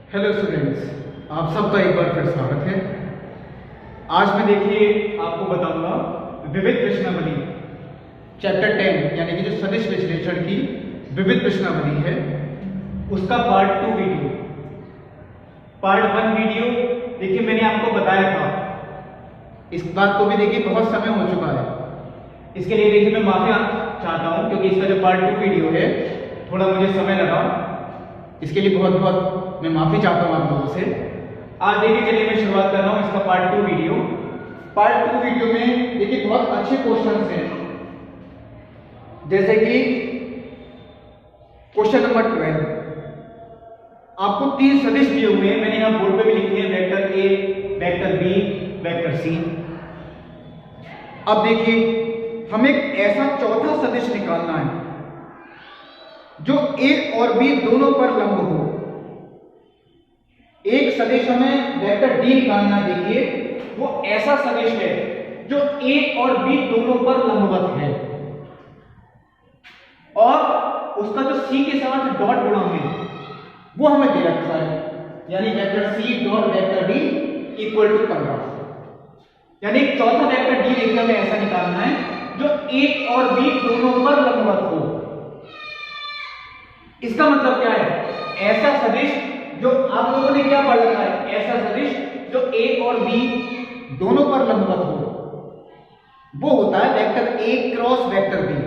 Hello students, आप सबका एक बार फिर स्वागत है। आज मैं देखिए आपको बताऊंगा विविध प्रश्नावली चैप्टर 10 यानी कि जो सदिश विश्लेषण की विविध प्रश्नावली है उसका पार्ट 2 वीडियो। पार्ट 1 वीडियो देखिए मैंने आपको बताया था, इस बात को भी देखिए बहुत समय हो चुका है। इसके लिए देखिए मैं माफी चाहता हूं क्योंकि इसका जो पार्ट 2 वीडियो है थोड़ा मुझे समय लगा, इसके लिए बहुत बहुत मैं माफी चाहता हूं आप लोगों से। आज देखिए चलिए मैं शुरुआत कर रहा हूं इसका पार्ट 2 वीडियो। पार्ट 2 वीडियो में देखिए बहुत अच्छे क्वेश्चंस हैं, जैसे कि क्वेश्चन नंबर 12। आपको 3 सदिश दिए हुए हैं, मैंने यहां बोर्ड पे भी लिखे हैं, vector A, vector B, vector C. अब देखिए हमें एक ऐसा चौथा सदिश निकालना है जो ए और बी दोनों पर लंब हो। एक सदिश हमें वेक्टर डी निकालना, देखिए वो ऐसा सदिश है जो ए और बी दोनों पर लंबवत है और उसका जो सी के साथ डॉट गुणा है वो हमें दे रखा है, यानी vector C dot vector D equal to 15। यानी एक चौथा वेक्टर डी देखिए हमें ऐसा निकालना है जो ए और बी दोनों पर लंबवत हो। इसका मतलब क्या है? ऐसा सदिश जो आप लोगों ने क्या पढ़ रखा है, ऐसा सदिश जो ए और बी दोनों पर लंबवत हो वो होता है vector A cross vector B.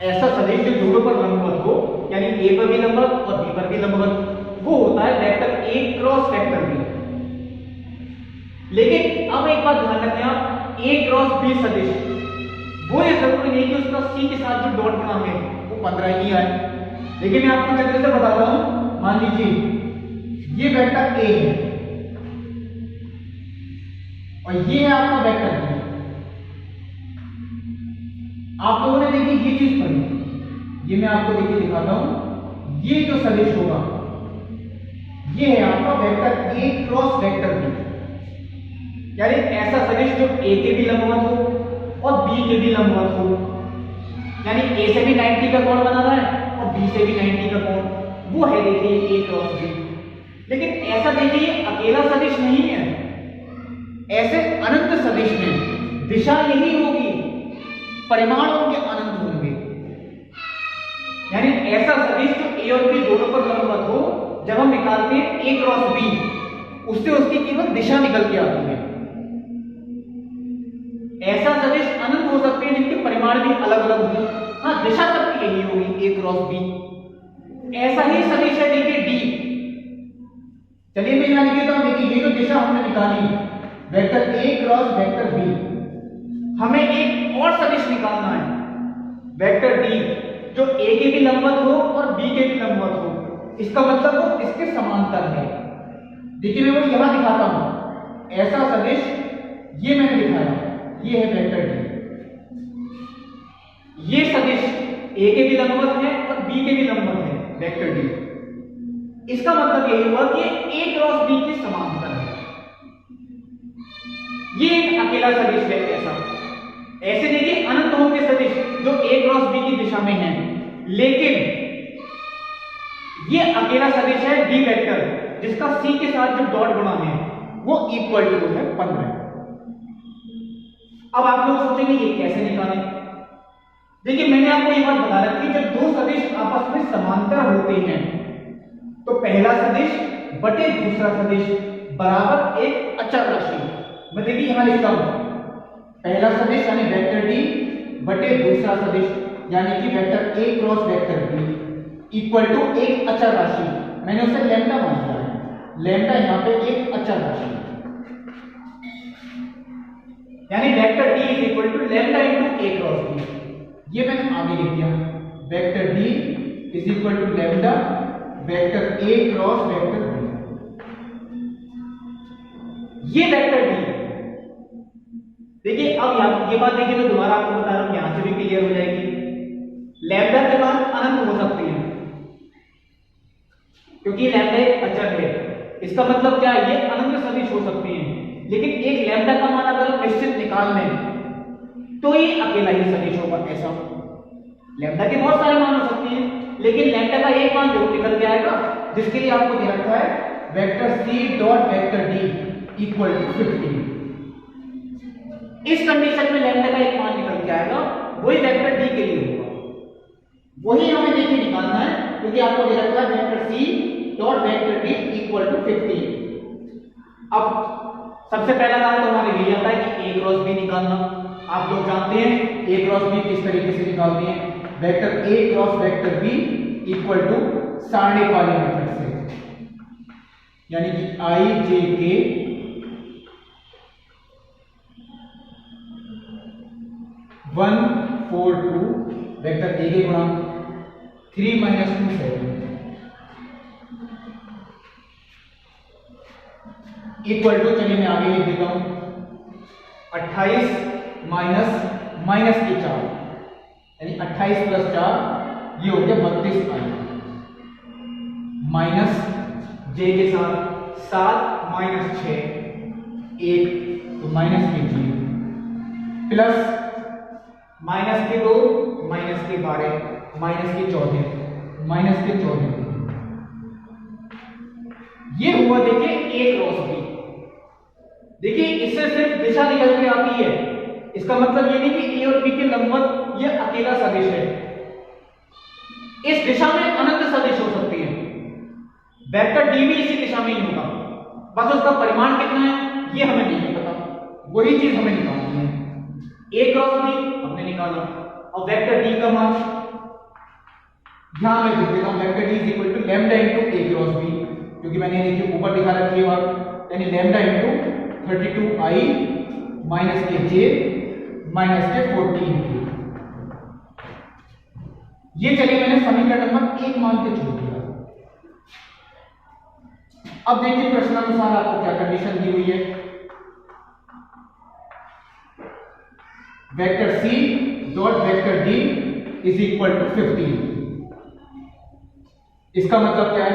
ऐसा सदिश जो दोनों पर लंबवत हो, यानी ए पर भी लंबवत और बी पर भी लंबवत, वो होता है vector A cross vector B. लेकिन अब एक बात ध्यान रखें आप, ए क्रॉस बी सदिश वो ये जरूरी नहीं कि उसका सी के साथ जो डॉट बना है वो 15 ही आए। लेकिन मैं आपको जल्दी से बता रहा हूं, मान लीजिए ये वेक्टर ए है और ये है आपका वेक्टर बी। आप लोगों ने देखिए ये चीज पढ़ी, ये मैं आपको देखिए दिखाता हूं। ये जो सदिश होगा ये है आपका vector A cross vector B, यानी ऐसा सदिश जो ए के भी लंबवत हो और बी के भी लंबवत हो, यानी ए से भी 90 का कोण बना रहा है और बी से भी 90 का कोण, वो है देखिए ए क्रॉस बी। लेकिन ऐसा देखिए अकेला सदिश नहीं है, ऐसे अनंत सदिश में दिशा यही होगी, परिमाण उनके अनंत होंगे। यानी ऐसा सदिश जो ए और बी दोनों पर लंबवत हो, जब हम निकालते हैं ए क्रॉस बी, उससे उसकी केवल दिशा निकल के आती है। ऐसा सदिश अनंत हो सकते हैं जिनके परिमाण भी अलग अलग हो, हाँ दिशा सबकी यही होगी ए क्रॉस बी। ऐसा ही सदिश है देखिए डी। चलिए मैं यहां लिख देता हूं, देखिए ये जो दिशा हमने निकाली vector A cross vector B, हमें एक और सदिश निकालना है वेक्टर डी जो ए के भी लंबवत हो और बी के भी लंबवत हो। इसका मतलब वो इसके समांतर है। देखिए मैं वो यहां दिखाता हूं, ऐसा सदिश ये मैंने दिखाया, ये है वेक्टर डी। ये सदिश ए के भी लंबवत है और बी के भी लंबवत है वेक्टर डी। इसका मतलब यही हुआ कि ए क्रॉस बी के समांतर है। ये एक अकेला सदिश है ऐसा। ऐसे देखिए अनंत होंगे सदिश जो ए क्रॉस बी की दिशा में है, लेकिन ये अकेला सदिश है डी वेक्टर जिसका सी के साथ जो डॉट गुणा है वो इक्वल टू है 15। अब आप लोग सोचेंगे ये कैसे निकालें? देखिए मैंने आपको ये बात बता रखी, जब दो सदिश आपस में समांतर होते हैं तो पहला सदिश बटे दूसरा सदिश बराबर एक अचर राशि। मैं देखिए यहां लिखता हूं, पहला सदिश यानी वेक्टर डी बटे दूसरा सदिश यानी कि vector A cross vector B equal to एक अचर राशि। मैंने उसे लैम्डा मान लिया है, लैम्डा यहां पे एक अचर राशि, यानी vector D is equal to lambda into A cross B. ये मैंने आगे लिख दिया, vector D is equal to lambda vector A cross vector B. ये वेक्टर डी देखिए, अब यहां ये बात देखिए मैं दोबारा आपको बता रहा हूं, यहां से भी क्लियर हो जाएगी। लैम्डा के मान अनंत हो सकते हैं क्योंकि लैम्डा एक अचर है। इसका मतलब क्या है? ये अनंत सदिश हो सकते हैं, लेकिन एक लैम्डा का मान अगर हम निश्चित निकाल लें तो ये अकेला ही सदिश होगा। ऐसा लैम्डा के बहुत सारे मान हो सकते हैं, लेकिन लैम्डा का एक मान जरूर निकल के आएगा, जिसके लिए आपको दे रखा है vector c dot vector d equal to 15। इस कंडीशन में लैम्डा का एक मान निकल के आएगा, वही वेक्टर d के लिए होगा, वही हमें देखिए निकालना है, क्योंकि आपको दे रखा है vector c dot vector d equal to 15। अब सबसे पहला काम तो हमारे लिए आता है कि a क्रॉस b निकालना। आप लोग जानते हैं a क्रॉस b किस तरीके से निकालते हैं, vector a cross vector b equal to सारणी वाले मेथड से, यानी कि i j k one 4 2 vector a के गुणा 3 माइनस 2 7 इक्वल टू, चलिए मैं आगे लिख देता हूं, 28 माइनस माइनस के 4 यानी 28 प्लस 4 ये हो गया 32 आई माइनस जे के साथ 7 माइनस 6 1 तो माइनस के जी प्लस माइनस के 2 माइनस के 12 माइनस के 14 माइनस के 14। ये हुआ देखिए a क्रॉस b। देखिए इससे सिर्फ दिशा निकल के आती है, इसका मतलब ये नहीं कि a और b के लंबवत ये अकेला सदिश है, इस दिशा में अनंत सदिश हो सकती है। वेक्टर d भी इसी दिशा में ही होगा, बस उसका परिमाण कितना है ये हमें नहीं पता, वही चीज हमें निकालनी है। a क्रॉस b हमने निकाला, और वेक्टर d का मान यहां मैं लिख देता हूं, vector d is equal to lambda into a cross b, क्योंकि मैंने देखिए ऊपर दिखा रखी है बात, यानी लैम्डा इनटू 32i माइनस के j माइनस के 14 के। ये चलिए मैंने समीकरण नंबर 1 मान के छोड़ दिया। अब देखिए प्रश्नानुसार आपको क्या कंडीशन दी हुई है, vector c dot vector d is equal to 15। इसका मतलब क्या है,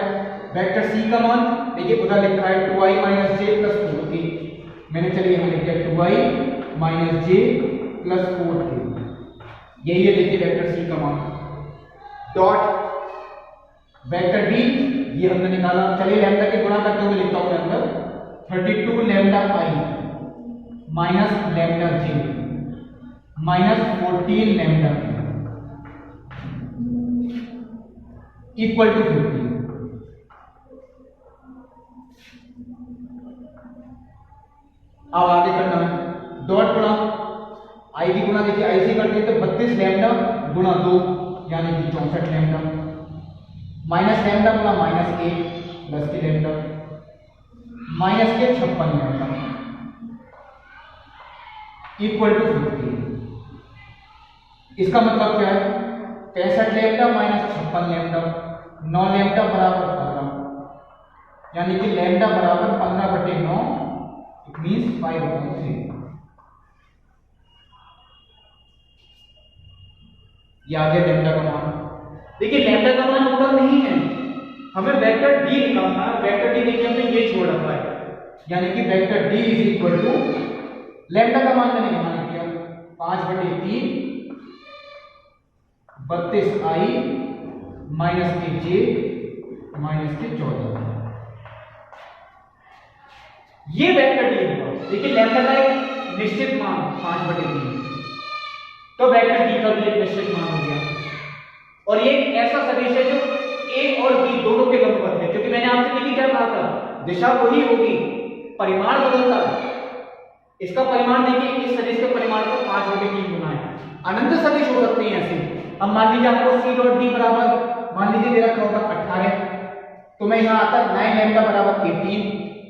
वेक्टर c का मान देखिए उधर लिखा है 2i minus j plus 4k, मैंने चलिए हम लिख दिया 2i minus j plus 4k, यही है देखिए वेक्टर c का मान। डॉट वेक्टर d ये हमने निकाला, चलिए लैम्डा के गुणा करते हुए लिखता हूं मैं अंदर 32 lambda i minus lambda j minus 14 lambda equal to 15। अब आगे करना है डॉट गुणा आई की गुणा, देखिए आई से करते हैं तो 32 लैम्डा गुणा 2 यानी कि 64 लैम्डा माइनस लैम्डा गुणा माइनस 1 प्लस के लैम्डा माइनस के 56 लैम्डा इक्वल टू 15। इसका मतलब क्या है, 65 लैम्डा माइनस 56 लैम्डा 9 लैम्डा बराबर 15, यानी कि लैम्डा बराबर 15/9 इट मींस 5/3। ये आ गया लैम्डा का मान। देखिए लैम्डा का मान ऊपर नहीं है, हमें वेक्टर d निकालना है। वेक्टर d देखिए हमने ये छोड़ रखा है, यानी कि vector d is equal to lambda का मान मैंने यहां लिख दिया 5/3 32i माइनस के j माइनस के 14। ये वेक्टर d होगा। देखिए लैम्डा का एक निश्चित मान 5/3, तो वेक्टर d का भी एक निश्चित मान हो गया, और ये एक ऐसा सदिश है जो a और b दोनों के लंबवत है, क्योंकि मैंने आपसे देखिए क्या कहा था, दिशा वही होगी, परिमाण बदलता है। इसका परिमाण देखिए इस सदिश के परिमाण को 5/3 गुना है। अनंत सदिश हो सकते हैं ऐसे। अब मान लीजिए आपको c डॉट d बराबर मान लीजिए दे रखा होगा 18, तो मैं यहां आता 9 लैम्डा बराबर 18,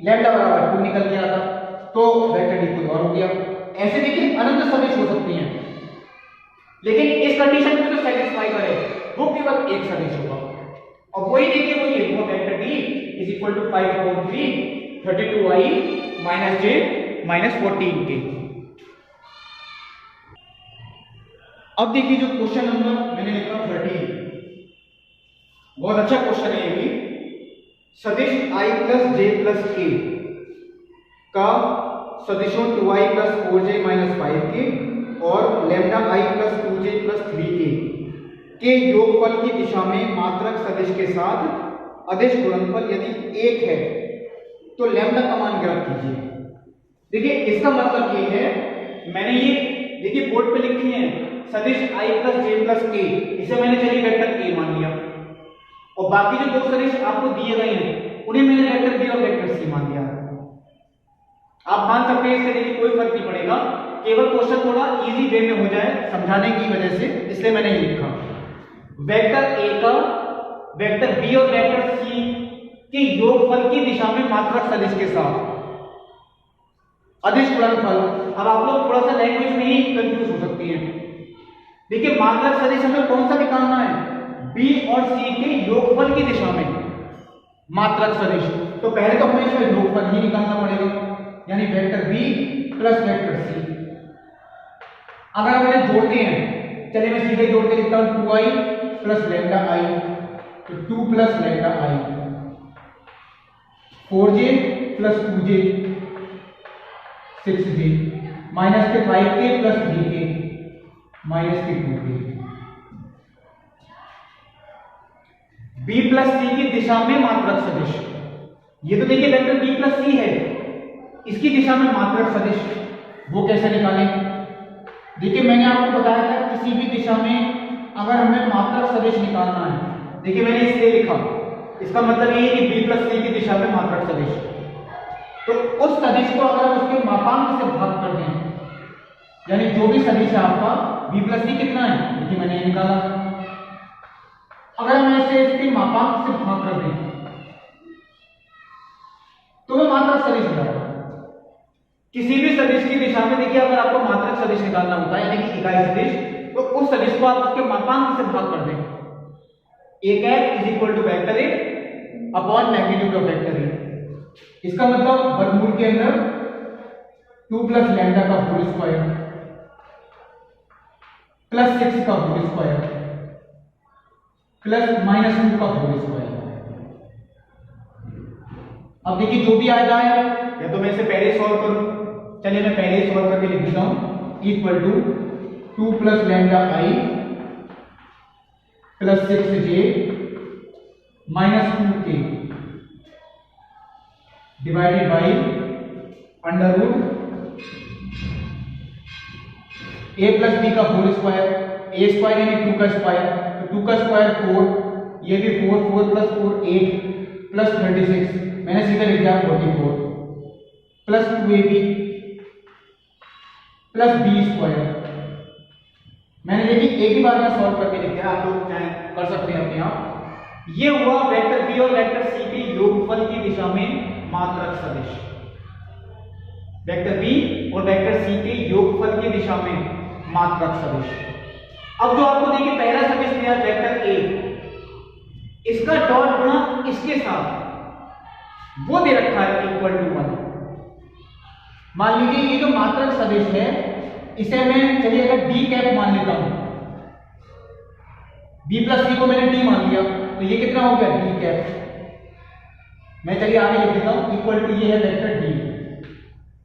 लैम्डा बराबर 2 निकल के आता, तो वेक्टर d कोई और हो गया। ऐसे देखिए अनंत सदिश हो सकती हैं, लेकिन इस कंडीशन को जो सेटिस्फाई करे वो केवल एक सदिश होगा, और वही देखिए वो ये वो vector d is equal to 5/3 32i minus j minus 14k। अब देखिए जो क्वेश्चन नंबर मैंने लिखा 13, बहुत अच्छा क्वेश्चन है ये भी। सदिश i plus j plus k का सदिशों 2i plus 4j minus 5k और lambda i plus 2j plus 3k के योगफल की दिशा में मात्रक सदिश के साथ अदिश गुणनफल यदि 1 है तो लैम्डा का मान ज्ञात कीजिए। देखिए इसका मतलब ये है, मैंने ये देखिए बोर्ड पे लिखी है सदिश i plus j plus k, इसे मैंने चलिए वेक्टर k मान लिया, और बाकी जो दो सदिश आपको दिए गए हैं उन्हें मैंने वेक्टर b और वेक्टर c मान लिया। आप मान सकते हैं, इससे देखिए कोई फर्क नहीं पड़ेगा, केवल क्वेश्चन थोड़ा इजी वे में हो जाए समझाने की वजह से, इसलिए मैंने ये लिखा वेक्टर a का वेक्टर b और वेक्टर c के योगफल की दिशा में मात्रक सदिश के साथ अदिश गुणनफल। अब आप लोग थोड़ा सा लैंग्वेज में ही कंफ्यूज हो सकती हैं। देखिए मात्रक सदिश हमें कौन सा निकालना है, b और c के योगफल की दिशा में मात्रक सदिश, तो पहले तो हमें इसका योगफल ही निकालना पड़ेगा, यानी vector b plus vector c। अगर हम इन्हें जोड़ते हैं, चलिए मैं सीधे जोड़ के लिखता हूं 2i प्लस लैम्डा i, तो 2 plus lambda i, 4j plus 2j 6j minus के 5k प्लस 3k माइनस के 2k। b प्लस c की दिशा में मात्रक सदिश, ये तो देखिए वेक्टर b प्लस c है, इसकी दिशा में मात्रक सदिश वो कैसे निकालें। देखिए मैंने आपको बताया था किसी भी दिशा में अगर हमें मात्रक सदिश निकालना है, देखिए मैंने इसलिए लिखा, इसका मतलब ये है कि b प्लस c की दिशा में मात्रक सदिश, तो उस सदिश को अगर हम उसके मापांक से भाग कर दें, यानी जो भी सदिश है आपका b प्लस c कितना है, देखिए मैंने ये निकाला, अगर हम ऐसे इसके मापांक से भाग कर दें तो वह मात्रक सदिश हो जाएगा। किसी भी सदिश की दिशा में देखिए अगर आपको मात्रक सदिश निकालना होता है, यानी कि इकाई सदिश, तो उस सदिश को आप उसके मापांक से भाग कर दें, a cap is equal to vector a upon magnitude of vector a। इसका मतलब वर्गमूल के अंदर 2 प्लस लैम्डा का होल स्क्वायर प्लस 6 का होल स्क्वायर प्लस माइनस 2 का होल स्क्वायर। अब देखिए जो भी आ जाए, या तो मैं इसे पहले सॉल्व करूं, चलिए मैं पहले ही सॉल्व करके लिख देता हूं, equal to 2 plus lambda i plus 6j minus 2k divided by under root a plus b का होल स्क्वायर, a स्क्वायर यानी 2 का स्क्वायर, तो 2 का स्क्वायर 4, ये भी 4, 4 प्लस 4 8 प्लस 36, मैंने सीधा लिख दिया 44 plus 2ab plus b square. मैंने देखिए एक ही बार में सॉल्व करके लिख दिया, आप लोग चाहे कर सकते हैं अपने आप। ये हुआ वेक्टर b और वेक्टर c के योगफल की दिशा में मात्रक सदिश, वेक्टर b और वेक्टर c के योगफल की दिशा में मात्रक सदिश। अब जो आपको देखिए पहला सदिश दिया वेक्टर a, इसका डॉट गुणा इसके साथ वो दे रखा है इक्वल टू 1। मान लीजिए ये जो मात्रक सदिश है इसे मैं चलिए अगर d कैप मान लेता हूं, b प्लस c को मैंने d मान लिया, तो ये कितना हो गया d कैप। मैं चलिए आगे लिख देता हूं इक्वल टू ये है वेक्टर d।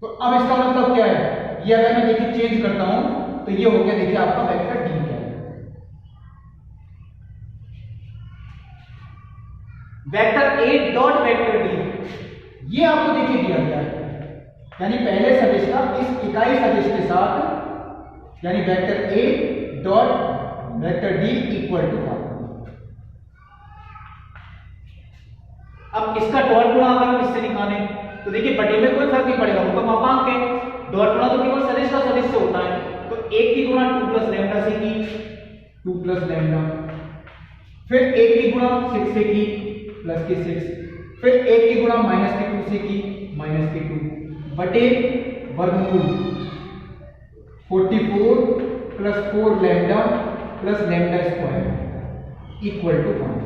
तो अब इसका मतलब क्या है, ये अगर मैं देखिए चेंज करता हूं तो ये हो गया देखिए आपका वेक्टर d क्या है। Vector a dot vector d ये आपको देखिए दिया गया है, यानी पहले सदिश का इस इकाई सदिश के साथ, यानी vector a dot vector d equal to 1। अब इसका डॉट गुणा अगर हम इससे निकालें तो देखिए बटे में कोई फर्क नहीं पड़ेगा, वो तो मापांक है, डॉट गुणा तो केवल सदिश का सदिश से होता है, तो 1 की गुणा 2 प्लस लैम्डा से की 2 प्लस लैम्डा, फिर 1 की गुणा 6 से की प्लस की 6, फिर 1 की गुणा माइनस की 2 से की माइनस की 2 बटे वर्गमूल 44 plus 4 lambda plus lambda square equal to 1।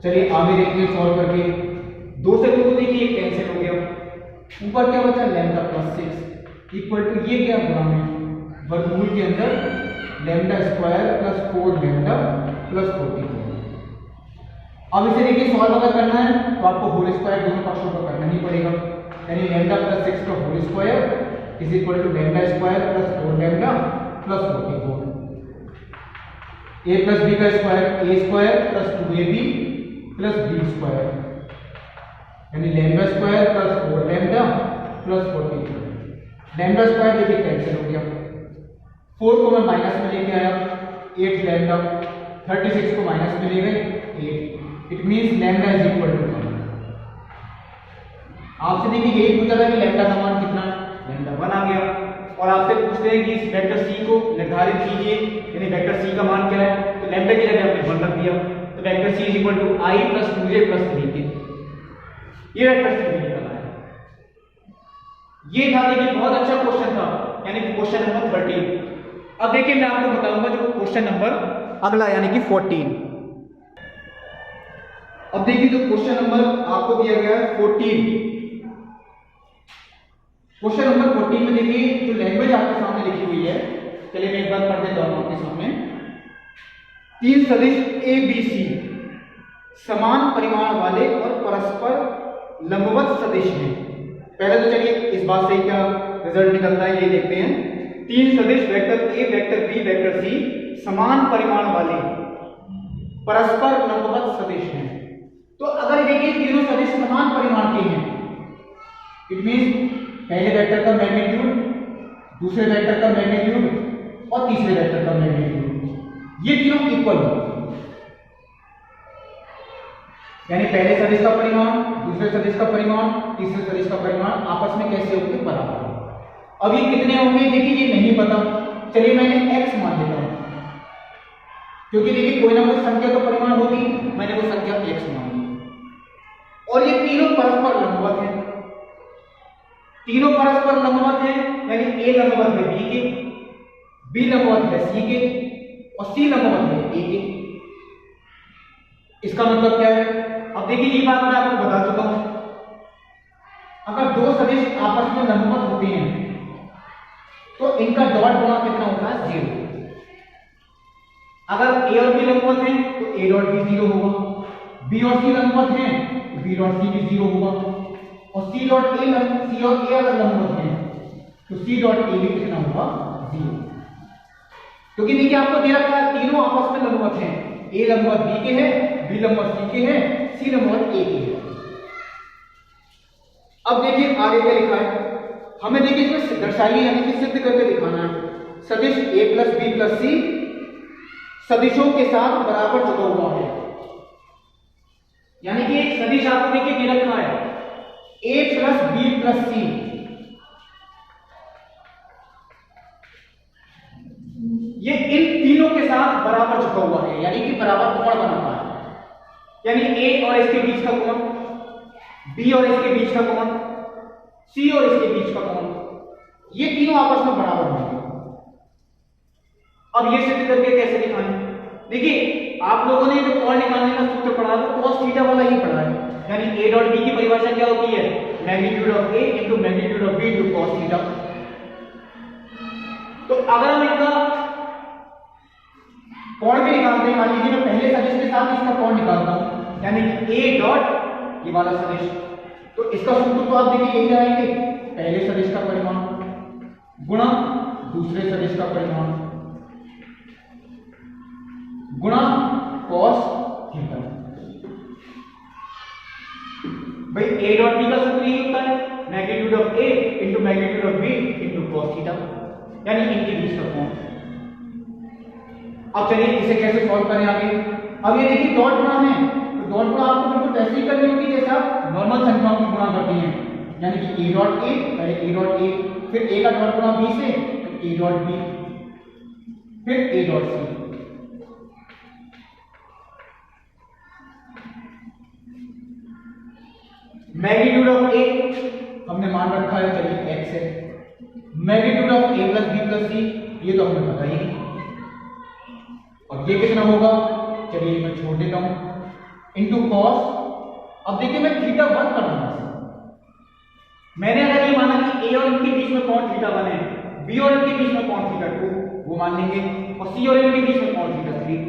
चलिए आगे देखिए सॉल्व करके, 2 से 2 देखिए कैंसिल हो गया, ऊपर क्या बचा लैम्डा प्लस 6 इक्वल टू ये क्या गुणा में वर्गमूल के अंदर lambda square plus 4 lambda plus 44। अब इसे देखिए सॉल्व अगर करना है तो आपको होल स्क्वायर दोनों पक्षों पर करना ही पड़ेगा, यानी लैम्डा प्लस 6 का whole square is equal to lambda square plus 4 lambda plus 44। A plus b का square a square plus 2ab plus b square, यानी lambda square plus 4 lambda plus 40। Lambda square देखिए कैंसिल हो गया, 4 को मैं minus में लेके आया 8 लैम्डा, 36 को माइनस में ले गए 8, it means lambda is equal to 1। आपसे देखिए यही पूछा था कि लैम्डा का मान कितना, लैम्डा 1 आ गया। और आपसे पूछते हैं कि इस वेक्टर सी को निर्धारित कीजिए, यानी वेक्टर सी का मान क्या है, तो लैम्डा की जगह हमने 1 रख दिया, तो vector C is equal to i plus 2j plus 3k, ये वेक्टर सी निकला है। ये था देखिए बहुत अच्छा क्वेश्चन था, यानी क्वेश्चन नंबर 13। अब देखिए मैं आपको बताऊंगा जो क्वेश्चन नंबर अगला यानी कि 14। अब देखिए जो क्वेश्चन नंबर आपको दिया गया है 14, क्वेश्चन नंबर 14 में देखिए जो लैंग्वेज आपके सामने लिखी हुई है, चलिए मैं एक बार पढ़ देता हूं आपके सामने। 3 सदिश ए बी सी समान परिमाण वाले और परस्पर लंबवत सदिश हैं। पहले तो चलिए इस बात से क्या रिजल्ट निकलता है ये देखते हैं। 3 सदिश vector A vector B vector C समान परिमाण वाले परस्पर लंबवत सदिश हैं। तो अगर देखिए तीनों सदिश समान परिमाण के हैं, इट मींस पहले वेक्टर का मैग्नीट्यूड, दूसरे वेक्टर का मैग्नीट्यूड और तीसरे वेक्टर का मैग्नीट्यूड ये तीनों इक्वल हो, यानी पहले सदिश का परिमाण, दूसरे सदिश का परिमाण, तीसरे सदिश का परिमाण आपस में कैसे होंगे, बराबर हो। अब ये कितने होंगे देखिए ये नहीं पता, चलिए मैंने x मान लेता हूं, क्योंकि देखिए कोई ना कोई संख्या तो परिमाण होगी, मैंने वो संख्या x मान ली। और ये तीनों परस्पर लंबवत हैं, तीनों परस्पर लंबवत हैं, यानी a लंबवत है b के, b लंबवत है c के और c लंबवत है a के। इसका मतलब क्या है, अब देखिए ये बात मैं आपको बता चुका हूं, अगर दो सदिश आपस में लंबवत होते हैं तो इनका डॉट गुणा कितना होता है, 0। अगर a और b लंबवत हैं तो a डॉट b 0 होगा, b और c लंबवत हैं तो b डॉट c भी 0 होगा, और c डॉट a अगर लंबवत हैं तो c डॉट a भी कितना होगा, 0। क्योंकि देखिए आपको दे रखा है तीनों आपस में लंबवत हैं, a लंबवत b के है, b लंबवत c के है, c लंबवत a के है। अब देखिए आगे क्या लिखा है, हमें देखिए इसमें दर्शाइए यानी कि सिद्ध करके दिखाना है। सदिश a plus b plus c सदिशों के साथ बराबर जुड़ा हुआ है, यानी कि एक सदिश आपको देखिए दे रखा है a plus b plus c, ये इन तीनों के साथ बराबर झुका हुआ है, यानी कि बराबर कोण बनाता है, यानी a और इसके बीच का कोण, b और इसके बीच का कोण, c और इसके बीच का कोण, ये तीनों आपस में बराबर होंगे। अब ये सिद्ध करके कैसे दिखाएं, देखिए आप लोगों ने जो कोण निकालने का सूत्र पढ़ा था cos थीटा वाला ही पढ़ा है, यानी a डॉट b की परिभाषा क्या होती है, magnitude of a into magnitude of b into cos theta. तो अगर हम इनका कोण भी निकालते हैं, मान लीजिए मैं पहले सदिश के साथ इसका कोण निकालता हूं, यानी a डॉट ये वाला सदिश, तो इसका सूत्र तो आप देखिए यही आएंगे, पहले सदिश का परिमाण गुणा दूसरे सदिश का परिमाण गुणा cos थीटा। भाई a डॉट b का सूत्र यही होता है, magnitude of a into magnitude of b into cos theta, यानी इनके बीच का कोण। अब चलिए इसे कैसे सॉल्व करें आगे। अब ये देखिए डॉट गुणा है, तो डॉट गुणा आपको बिल्कुल वैसे ही करनी होगी जैसे आप नॉर्मल संख्याओं की गुणा करते हैं, यानी कि a डॉट a पहले a डॉट a, फिर a का डॉट गुणा b से तो a डॉट b, फिर a dot c। Magnitude of a हमने मान रखा है, चलिए x है, magnitude of a plus b plus c ये तो हमें पता ही है, और ये कितना होगा, चलिए मैं छोड़ देता हूं, इनटू cos। अब देखिए मैं थीटा 1 कर रहा हूं, मैंने अगर ये माना कि a और इनके बीच में कोण थीटा 1 है, b और इनके बीच में कोण थीटा 2 वो मान लेंगे, और c और इनके बीच में कोण थीटा 3,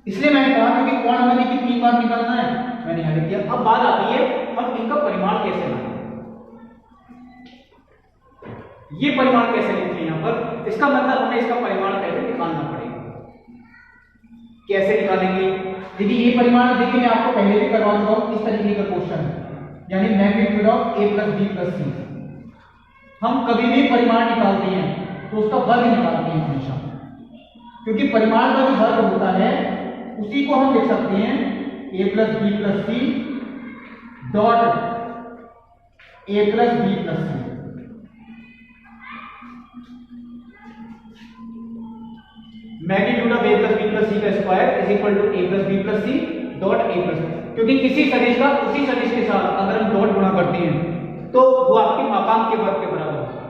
इसलिए मैंने कहा क्योंकि कोण हमें देखिए 3 बार निकालना है, मैंने यहां लिख दिया। अब बात आती है हम इनका परिमाण कैसे लाएं, ये परिमाण कैसे लिखते हैं यहां पर, इसका मतलब हमें इसका परिमाण पहले निकालना पड़ेगा। कैसे निकालेंगे? देखिए ये परिमाण देखिए मैं आपको पहले भी करवा चुका हूं, इस तरीके का क्वेश्चन है, यानी magnitude of a plus b plus c। हम कभी भी परिमाण निकालते हैं तो उसका वर्ग निकालते हैं हमेशा, क्योंकि परिमाण का जो वर्ग होता है उसी को हम लिख सकते हैं a plus b plus c dot a plus b plus c। Magnitude of a plus b plus c का square is equal to a plus b plus c dot a plus, क्योंकि किसी सदिश का उसी सदिश के साथ अगर हम डॉट गुणा करते हैं तो वो आपके मापांक के वर्ग के बराबर होगा।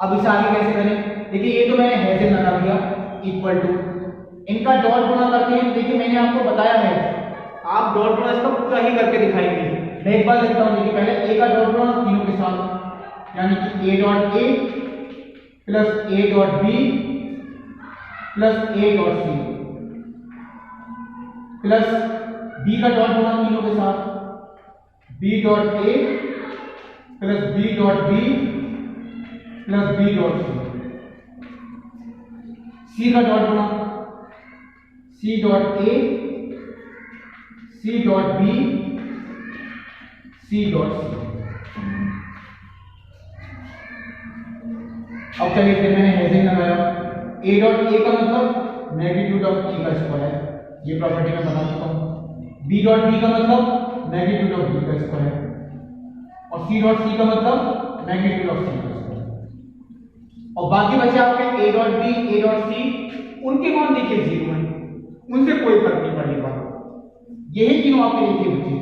अब इसे आगे कैसे करें? देखिए ये तो मैंने हैज़ल लगा दिया इक्वल टू, इनका डॉट गुणा करते हैं। देखिए मैंने आपको बताया है, आप डॉट गुणा इसका पूरा ही करके दिखाएंगे। मैं एक बार लिखता हूं, देखिए पहले a का डॉट गुणा तीनों के साथ, यानी कि a dot a plus a dot b plus a dot c plus b का डॉट गुणा तीनों के साथ, b dot a plus b dot b plus b dot c का डॉट गुणा c dot a c dot b c dot c। अब चलिए फिर मैंने हेडिंग लगाया, a डॉट a का मतलब मैग्नीट्यूड ऑफ a का स्क्वायर, ये प्रॉपर्टी मैं बता चुका हूं। b डॉट b का मतलब मैग्नीट्यूड ऑफ b का स्क्वायर, और c डॉट c का मतलब मैग्नीट्यूड ऑफ c का स्क्वायर। और बाकी बचे आपके a dot b a dot c, उनके मान देखिए 0 है, उनसे कोई फर्क नहीं पड़ने वाला। यही तीनों आपके लिखे बचे,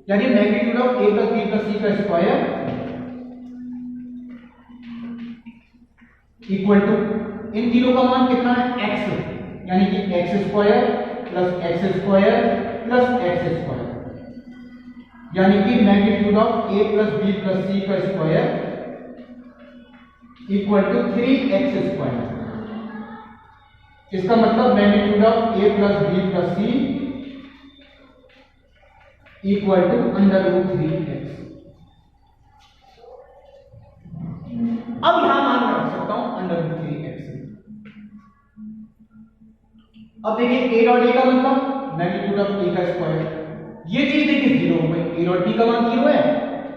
यानी magnitude of a plus b plus c का स्क्वायर इक्वल टू इन तीनों का मान कितना है x, यानी कि x square plus x square plus x square, यानी कि magnitude of a plus b plus c का square equal to 3x square. इसका मतलब magnitude of a plus b plus c equal to under root 3x। अब यहां मान मैं रख सकता हूं अंडर रूट 3x। अब देखिए a डॉट a का मतलब मैग्नीट्यूड ऑफ a का स्क्वायर, ये चीज देखिए 0 हो गई, a डॉट b का मान 0 है,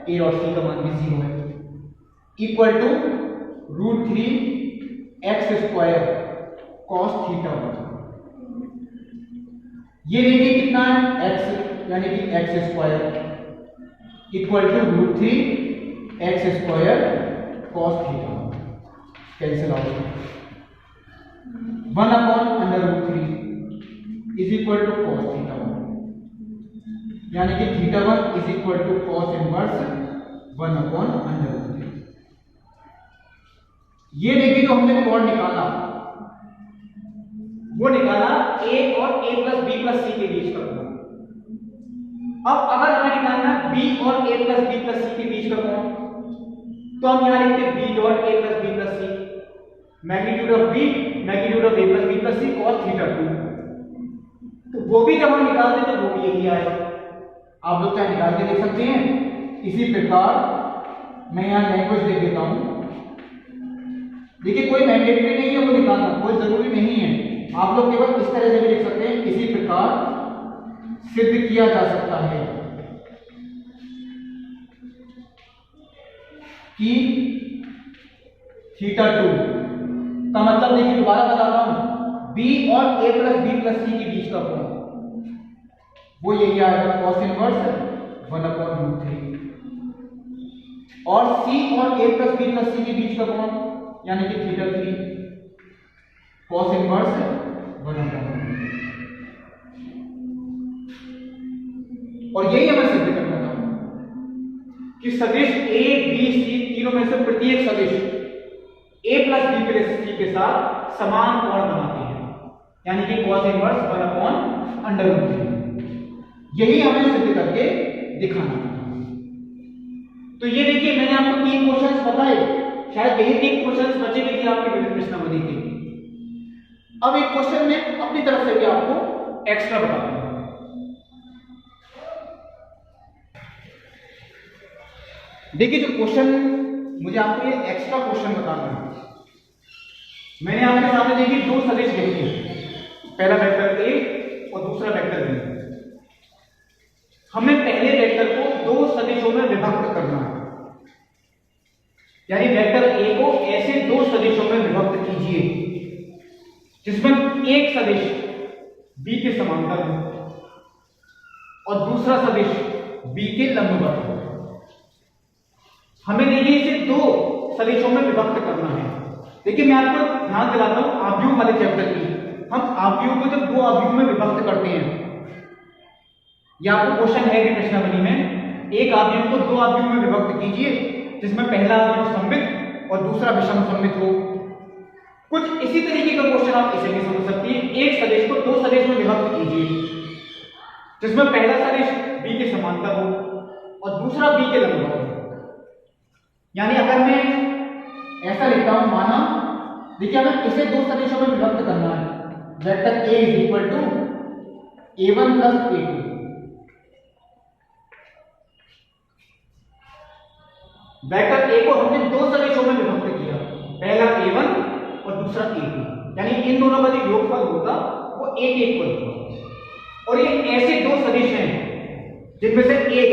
a डॉट c का मान भी 0 है, equal to root 3x square cos theta 1। ये देखिए कितना है x, यानी कि x square equal to root 3x square cos theta. Cancel out, 1 upon under root 3 is equal to cos theta 1, यानी कि theta 1 is equal to cos inverse 1 upon under root 3। ये देखिए जो हमने कोण निकाला, वो निकाला a और a plus b plus c के बीच का कोण। अब अगर हमें निकालना b और a plus b plus c के बीच का कोण, तो हम यहां लिखते हैं b dot a plus b plus c, magnitude of b magnitude of a plus b plus c cos theta 2। तो वो भी जब हम निकालते हैं तो वो भी यही आएगा, आप लोग चाहे निकाल के देख सकते हैं। इसी प्रकार मैं यहां लैंग्वेज दे देता हूं, देखिए कोई मैंडेटरी नहीं है वो निकालना, कोई जरूरी नहीं है, आप लोग केवल इस तरह से भी लिख सकते हैं, इसी प्रकार सिद्ध किया जा सकता है कि थीटा 2 का मतलब, देखिए दोबारा बताता हूं, b और a plus b plus c के बीच का कोण वो यही आएगा cos इनवर्स 1 अपॉन रूट 3, और c और a plus b plus c के बीच का कोण यानी कि थीटा 3 cos इनवर्स 1 अपॉन, और यही हमें सिद्ध करना था कि सदिश a b c तीनों में से प्रत्येक सदिश a plus b plus c के साथ समान कोण बनाते हैं, यानी कि cos inverse 1 upon under root 3। यही हमें सिद्ध करके दिखाना था। तो ये देखिए मैंने आपको 3 क्वेश्चंस बताए, शायद यही 3 क्वेश्चंस बचे भी थे आपके विभिन्न प्रश्नावली के। अब एक क्वेश्चन में अपनी तरफ से भी आपको एक्स्ट्रा बता दूंगा। देखिए जो क्वेश्चन मुझे आपको ये एक्स्ट्रा क्वेश्चन बताना है, मैंने आपके सामने देखिए 2 सदिश लिखे, पहला वेक्टर ए और दूसरा वेक्टर बी। हमें पहले वेक्टर को दो सदिशों में विभक्त करना है, यानी वेक्टर ए को ऐसे दो सदिशों में विभक्त कीजिए जिसमें एक सदिश बी के समांतर हो और दूसरा सदिश बी के लंबवत हो। हमें देखिए इसे दो सदिशों में विभक्त करना है। देखिए मैं आपको ध्यान दिलाता हूं आव्यूह वाले चैप्टर की। हम आव्यूह को जब दो आव्यूह में विभक्त करते हैं, या आपको क्वेश्चन है कि प्रश्नावली में एक आव्यूह को दो आव्यूह में विभक्त कीजिए जिसमें पहला आव्यूह सममित और दूसरा विषम सममित हो। कुछ इसी तरीके का क्वेश्चन आप इसे भी समझ सकती हैं। एक सदिश को दो सदिश में विभक्त कीजिए जिसमें पहला सदिश बी के समांतर हो और दूसरा बी के लंबवत हो। यानी अगर मैं ऐसा लिखता हूं, माना देखिए हमें इसे दो सदिशों में विभक्त करना है। Vector A is equal to a1 plus a2। Vector A को हमने दो सदिशों में विभक्त किया, पहला a1 और दूसरा a2, यानी इन दोनों का जो योगफल होगा वो एक एक पर होगा। और ये ऐसे दो सदिश हैं जिनमें से एक,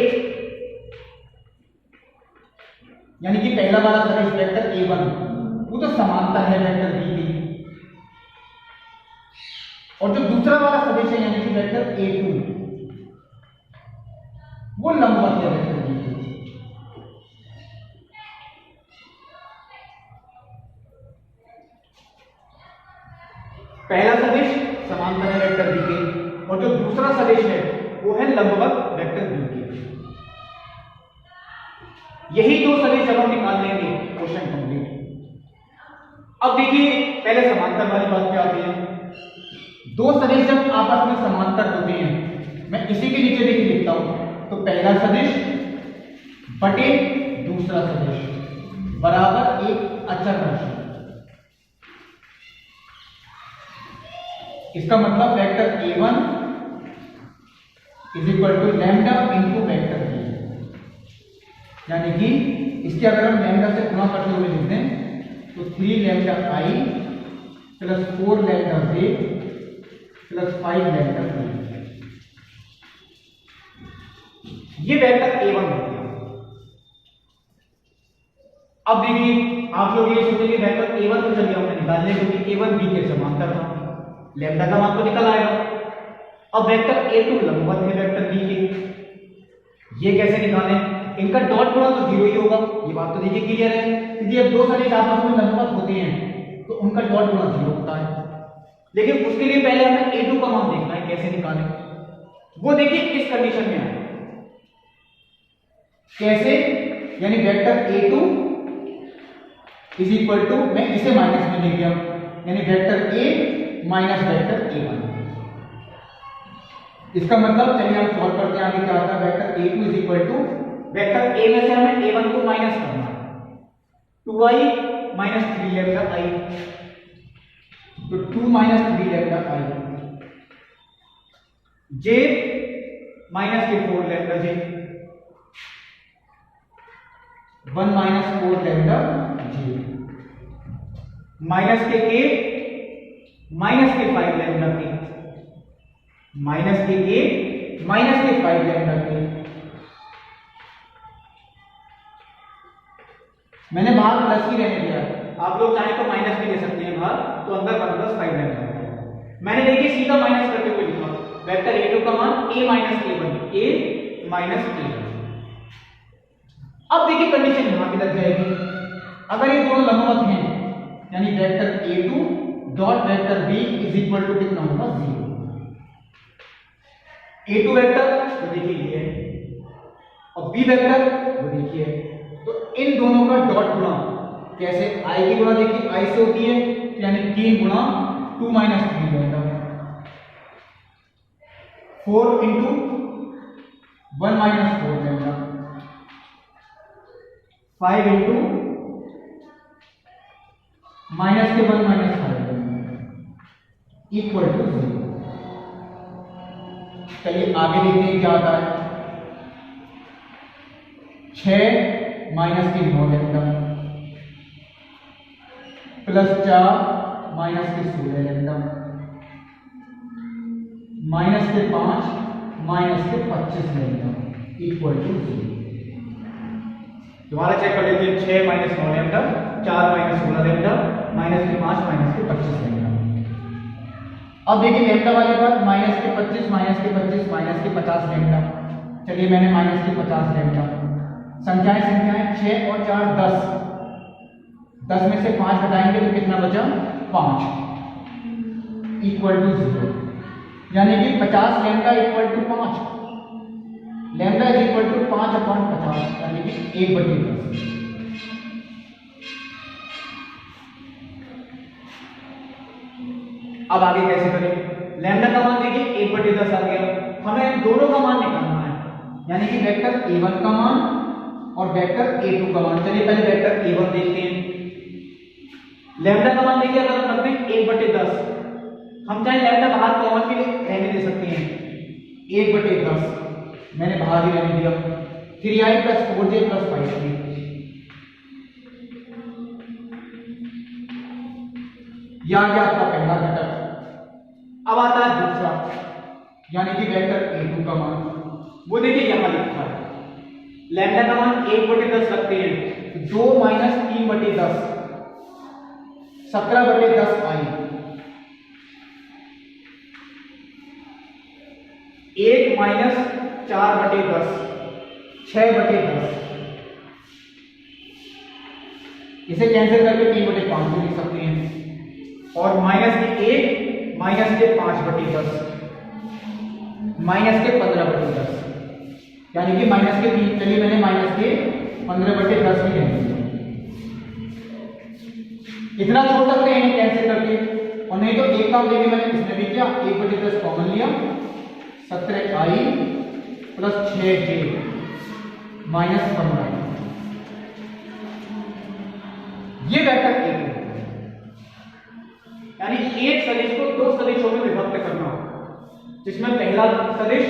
यानी कि पहला वाला सदिश वेक्टर a1 वो तो समांतर है वेक्टर b की, और जो दूसरा वाला सदिश है यानी कि वेक्टर a2 वो लंबवत है वेक्टर b के। पहला सदिश समांतर है वेक्टर b के और जो दूसरा सदिश है वो है लंबवत वेक्टर b के। यही दो सदिश जब हम निकाल लेंगे क्वेश्चन कंप्लीट। अब देखिए पहले समांतर वाली बात पे आते हैं। दो सदिश जब आपस में समांतर होते हैं, मैं इसी के नीचे देखिए लिखता हूं, तो पहला सदिश बटे दूसरा सदिश बराबर एक अचर राशि। इसका मतलब vector a1 is equal to lambda into vector b, यानी कि इसके अगर हम लैम्डा से गुणा करते हुए लिख दें तो 3 lambda i plus 4 lambda j plus 5 lambda b, ये वेक्टर a1 हो गया। अब देखिए आप लोग ये सोचेंगे वेक्टर a1 तो चलिए हमने निकाल लिया क्योंकि a1 b के समांतर था, लैम्डा का मान तो निकल आएगा। अब वेक्टर a2 लंबवत है वेक्टर b के, ये कैसे निकालें? इनका डॉट गुणा तो जीरो ही होगा, ये बात तो देखिए क्लियर है, क्योंकि जब दो सदिश आपस में लंबवत होते हैं तो उनका डॉट गुणा जीरो होता है। लेकिन उसके लिए पहले हमें a2 का मान देखना है, कैसे निकालें वो देखिए इस कंडीशन में है। कैसे? यानी vector a2 is equal to, मैं इसे माइनस में ले गया, यानी vector a minus vector a1। इसका मतलब चलिए हम सॉल्व करते हैं, आगे क्या आता है। Vector a2 is equal to, vector a में से हमें a1 को माइनस करना है, 2i माइनस 3 लैम्डा i, तो 2 minus 3 lambda i, j minus के 4 lambda j, 1 minus 4 lambda j, minus के k माइनस के 5 लैम्डा k, माइनस के k माइनस के 5 लैम्डा k। मैंने बाहर प्लस ही रहने दिया, आप लोग चाहे तो माइनस भी ले सकते हैं बाहर, तो अंदर बन 5 लैम्डा। मैंने देखिए सीधा माइनस करके हुए लिखा, वेक्टर a2 का मान a minus a1, a minus a1। अब देखिए कंडीशन यहां पे लग जाएगी, अगर ये दोनों लंबवत हैं यानी vector a2 dot vector b is equal to कितना होगा, 0। a2 वेक्टर तो देखिए ये है और b वेक्टर वो देखिए, तो इन दोनों का डॉट गुणा कैसे? i की गुणा देखिए i से होती है, यानी 3 गुणा 2 minus 3 lambda, 4 into 1 minus 4 lambda, 5 into minus के 1 माइनस 5 लैम्डा इक्वल टू 0। चलिए आगे देखते हैं क्या आता है। 6 माइनस के 9 लैम्डा प्लस 4 माइनस के 16 लैम्डा माइनस के 5 माइनस के 25 लैम्डा इक्वल टू 0। दोबारा चेक कर लेते हैं। 6 minus 9 lambda, 4 minus 16 lambda, minus के 5 माइनस के 25 लैम्डा। अब देखिए लैम्डा वाले पर माइनस के 25 माइनस के 25 माइनस के 50 लैम्डा। चलिए मैंने माइनस के 50 लैम्डा। संख्याएं 6 और 4 10, 10 में से 5 घटाएंगे तो कितना बचा? 5 इक्वल टू 0, यानी कि 50 lambda equal to 5, lambda is equal to 5/50, यानी कि 1/10। अब आगे कैसे करें? लैम्डा का मान देखिए 1/10 आ गया, हमें दोनों का मान निकालना है, यानी कि वेक्टर a1 का मान और वेक्टर a2 का मान। चलिए पहले वेक्टर a1 देखते हैं। लैम्डा का मान देखिए अगर हम रखते हैं 1/10, हम चाहे लैम्डा बाहर कॉमन के लिए रहने दे सकते हैं। 1/10 मैंने बाहर ही रहने दिया। 3i + 4j + 5k, यह आ गया आपका पहला घटक। अब आता है दूसरा, यानी कि वेक्टर a2 का मान। वो देखिए यहां लिखा है, लैम्डा का मान 1/10 रखते हैं। 2 - 3/10 17/10 आई, 1 - 4/10 6/10। इसे कैंसिल करके 3/5 लिख सकते हैं। और माइनस के 1 माइनस के 5/10 माइनस के 15/10, यानी कि माइनस के 3। चलिए मैंने माइनस के 15/10 भी ले लिया। इतना छोड़ सकते हैं कैंसिल करके, और नहीं तो एक काम देखिए मैंने इसमें भी किया, 1/10 कॉमन लिया, 17i + 6j - 15। ये वेक्टर a2, यानी एक सदिश को दो सदिशों में विभक्त करना, जिसमें पहला सदिश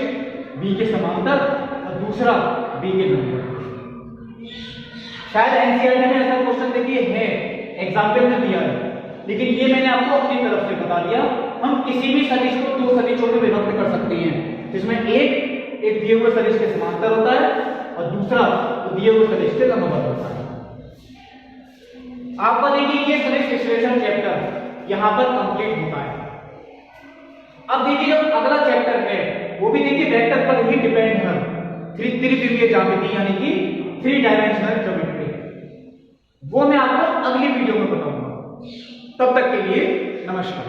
b के समांतर और दूसरा b के लंबवत। शायद एनसीईआरटी में ऐसा क्वेश्चन देखिए है, एग्जाम्पल में दिया है, लेकिन ये मैंने आपको अपनी तरफ से बता दिया। हम किसी भी सदिश को दो सदिशों में विभक्त कर सकते हैं, जिसमें एक दिए हुए सदिश के समांतर होता है और दूसरा दिए हुए सदिश के लंबवत होता है। आपका देखिए ये सदिश विश्लेषण चैप्टर यहां पर कंप्लीट होता है। अब देखिए जो अगला चैप्टर है वो भी देखिए वेक्टर पर ही डिपेंड है, त्रिविमीय ज्यामिति, यानी कि 3 डायमेंशनल ज्योमेट्री। वो मैं आपको अगली वीडियो में बताऊंगा। तब तक के लिए नमस्कार।